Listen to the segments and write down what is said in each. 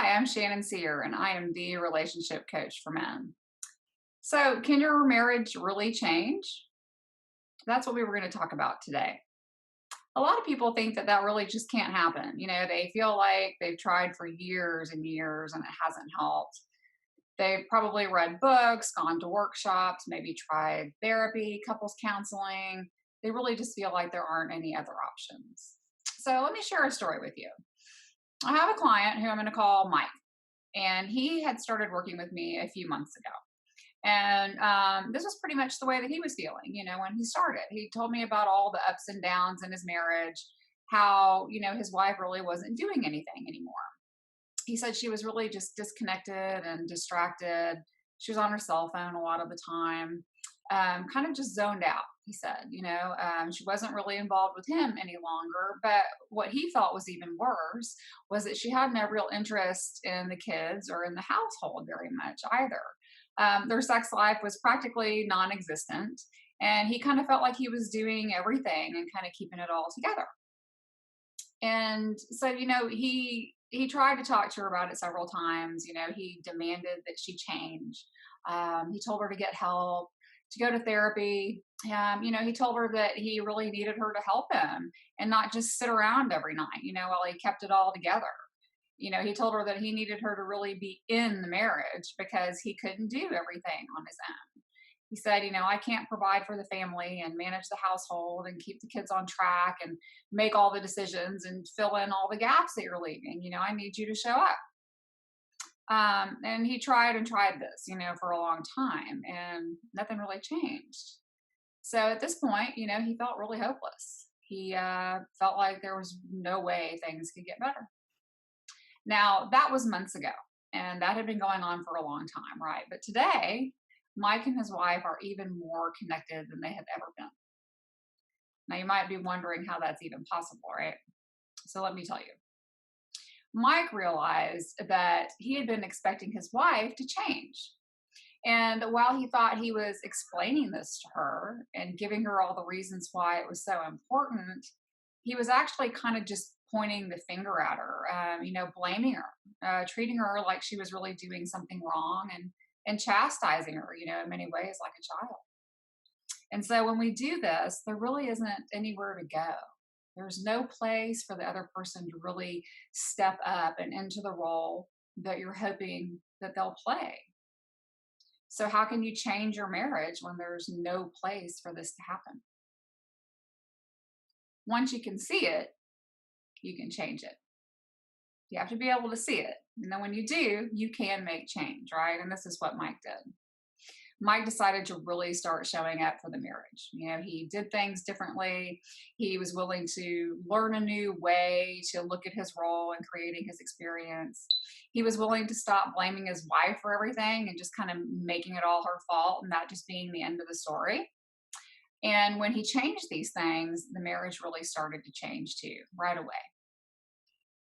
Hi, I'm Shannon Cyr, and I am the relationship coach for men. So, can your marriage really change? That's what we were going to talk about today. A lot of people think that that really just can't happen. They feel like they've tried for years and years and it hasn't helped. They've probably read books, gone to workshops, maybe tried therapy, couples counseling. They really just feel like there aren't any other options. So, let me share a story with you. I have a client who I'm going to call Mike, and he had started working with me a few months ago. And this was pretty much the way that he was feeling, when he started. He told me about all the ups and downs in his marriage, how, his wife really wasn't doing anything anymore. He said she was really just disconnected and distracted. She was on her cell phone a lot of the time, kind of just zoned out. He said, she wasn't really involved with him any longer. But what he thought was even worse was that she had no real interest in the kids or in the household very much either. Their sex life was practically non existent. And he kind of felt like he was doing everything and kind of keeping it all together. And so, he tried to talk to her about it several times. He demanded that she change. He told her to get help, to go to therapy. He told her that he really needed her to help him and not just sit around every night, while he kept it all together. He told her that he needed her to really be in the marriage because he couldn't do everything on his own. He said, I can't provide for the family and manage the household and keep the kids on track and make all the decisions and fill in all the gaps that you're leaving. I need you to show up. And he tried and tried this, for a long time, and nothing really changed. So at this point, he felt really hopeless. He felt like there was no way things could get better. Now, that was months ago, and that had been going on for a long time, right? But today, Mike and his wife are even more connected than they have ever been. Now, you might be wondering how that's even possible, right? So let me tell you. Mike realized that he had been expecting his wife to change. And while he thought he was explaining this to her and giving her all the reasons why it was so important, he was actually kind of just pointing the finger at her, blaming her, treating her like she was really doing something wrong and chastising her, in many ways like a child. And so when we do this, there really isn't anywhere to go. There's no place for the other person to really step up and into the role that you're hoping that they'll play. So, how can you change your marriage when there's no place for this to happen? Once you can see it, you can change it. You have to be able to see it. And then when you do, you can make change, right? And this is what Mike did. Mike decided to really start showing up for the marriage. He did things differently. He was willing to learn a new way to look at his role and creating his experience. He was willing to stop blaming his wife for everything and just kind of making it all her fault and that just being the end of the story. And when he changed these things, the marriage really started to change too, right away.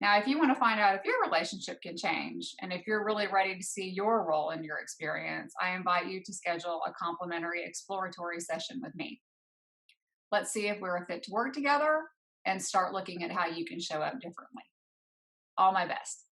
Now, if you want to find out if your relationship can change and if you're really ready to see your role in your experience, I invite you to schedule a complimentary exploratory session with me. Let's see if we're a fit to work together and start looking at how you can show up differently. All my best.